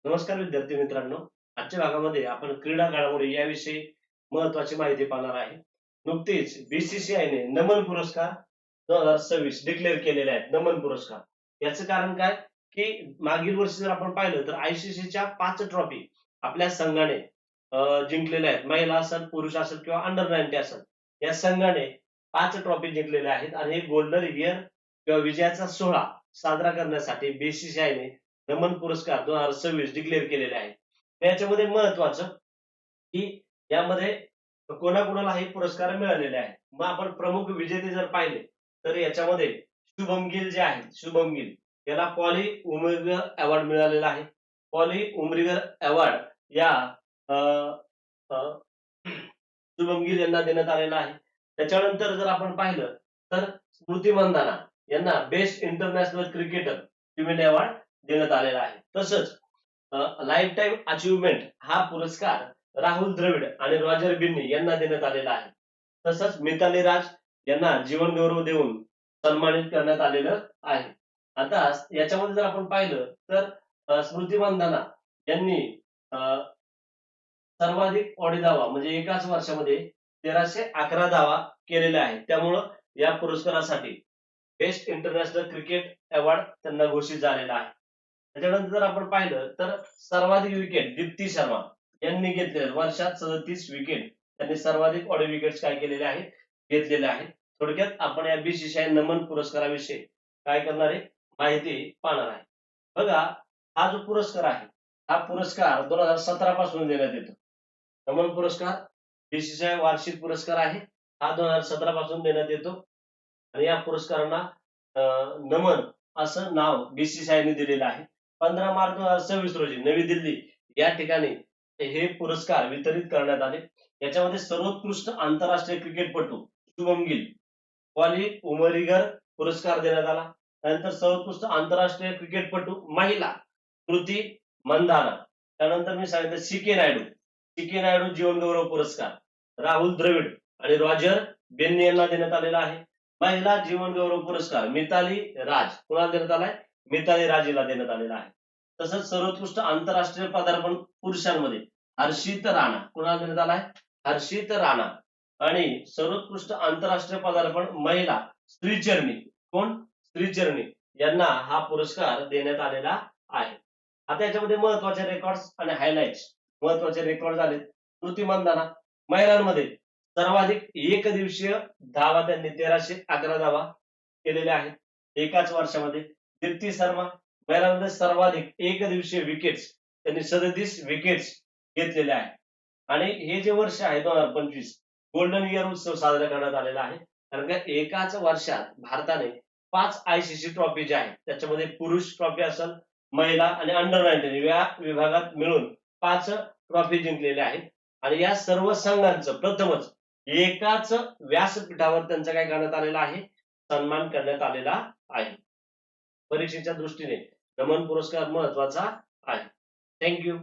नमस्कार विद्यार्थी मित्रांनो. आजच्या भागामध्ये आपण क्रीडा घडामोडी याविषयी महत्वाची माहिती पाहणार आहे. नुकतीच बीसीसीआयने नमन पुरस्कार 2026 डिक्लेअर केलेले आहेत. नमन पुरस्कार याचं कारण काय की मागील वर्षी जर आपण पाहिलं तर आयसीसीच्या 5 ट्रॉफी आपल्या संघाने जिंकलेल्या आहेत. महिला असेल, पुरुष असेल किंवा अंडर 90 असेल, या संघाने 5 ट्रॉफी जिंकलेल्या आहेत आणि हे गोल्डन इयर किंवा विजयाचा सोहळा साजरा करण्यासाठी बीसीसीआयने नमन पुरस्कार 2026 डिक्लेअर केलेले आहेत. याच्यामध्ये महत्वाचं की यामध्ये कोणाकोणाला हे पुरस्कार मिळालेले आहेत. मग आपण प्रमुख विजेते जर पाहिले तर याच्यामध्ये शुभम गिल जे आहेत, शुभम गिल याला पॉली उमरीगर अवॉर्ड मिळालेला आहे. पॉली उमरीगर अवॉर्ड या अ, अ, शुभम गिल यांना देण्यात आलेला आहे. त्याच्यानंतर जर आपण पाहिलं तर स्मृती मंधाना यांना best international cricketer human award देण्यात आलेला आहे. तसंच लाईफ टाईम अचिव्हमेंट हा पुरस्कार राहुल द्रविड आणि रॉजर बिन्नी यांना देण्यात आलेला आहे. तसंच मिताली राज यांना जीवन गौरव देऊन सन्मानित करण्यात आलेलं आहे. आता याच्यामध्ये जर आपण पाहिलं तर स्मृती मंधाना यांनी अ, सर्वाधिक ऑडी धावा म्हणजे एकाच वर्षामध्ये 1311 धावा केलेल्या आहेत. त्यामुळं या पुरस्कारासाठी बेस्ट इंटरनॅशनल क्रिकेट अवॉर्ड त्यांना घोषित झालेला आहे. त्याच्यानंतर जर आपण पाहिलं तर सर्वाधिक विकेट दीप्ती शर्मा यांनी घेतलेले वर्षात 37 विकेट. त्यांनी सर्वाधिक ऑडी विकेट्स काय केलेले आहेत, घेतलेले आहेत. थोडक्यात आपण या बीसीसीआय नमन पुरस्काराविषयी काय करणार आहे, माहिती पाहणार आहे. बघा, हा जो पुरस्कार आहे हा पुरस्कार 2017 पासून देण्यात येतो. नमन पुरस्कार बीसीसीआय वार्षिक पुरस्कार आहे. हा 2017 पासून देण्यात येतो आणि या पुरस्कारांना नमन असं नाव बीसीसीआयने दिलेलं आहे. 15 मार्च 2026 रोजी नवी दिल्ली या ठिकाणी हे पुरस्कार वितरित करण्यात आले. याच्यामध्ये सर्वोत्कृष्ट आंतरराष्ट्रीय क्रिकेटपटू शुभम गिल, पॉली उमरीगर पुरस्कार देण्यात आला. त्यानंतर सर्वोत्कृष्ट आंतरराष्ट्रीय क्रिकेटपटू महिला स्मृती मंधाना. त्यानंतर मी सांगितलं सी के नायडू जीवन गौरव पुरस्कार राहुल द्रविड आणि रॉजर बेन्नी यांना देण्यात आलेला आहे. महिला जीवन गौरव पुरस्कार मिताली राज कुणाला देण्यात आलाय, मिताली राज हिला देण्यात आलेला आहे. तसंच सर्वोत्कृष्ट आंतरराष्ट्रीय पदार्पण पुरुषांमध्ये हर्षित राणा कुणाला देण्यात आलाय, हर्षित राणा. आणि सर्वोत्कृष्ट आंतरराष्ट्रीय पदार्पण महिला श्रीचरणी कोण, श्रीचरणी यांना हा पुरस्कार देण्यात आलेला आहे. आता याच्यामध्ये महत्वाचे रेकॉर्ड्स आणि हायलाइट्स, महत्वाचे रेकॉर्ड झाले. स्मृती मंधाना महिलांमध्ये सर्वाधिक एक दिवसीय धावा त्यांनी 1311 धावा केलेल्या आहेत एकाच वर्षामध्ये. दीप्ती शर्मा महिलांमध्ये सर्वाधिक एक दिवसीय विकेट्स त्यांनी 37 विकेट्स घेतलेल्या आहेत. आणि हे जे वर्ष आहे 2025 गोल्डन इयर उत्सव साजरा करण्यात आलेला आहे. कारण का एकाच वर्षात भारताने 5 आयसीसी ट्रॉफी ज्या आहेत त्याच्यामध्ये पुरुष ट्रॉफी असेल, महिला आणि अंडर 19 या विभागात मिळून 5 ट्रॉफी जिंकलेल्या आहेत. आणि या सर्व संघांचं प्रथमच एकाच व्यासपीठावर त्यांचा काय करण्यात आलेला आहे, सन्मान करण्यात आलेला आहे. परीक्षेच्या दृष्टीने नमन पुरस्कार महत्वाचा आहे. थँक्यू.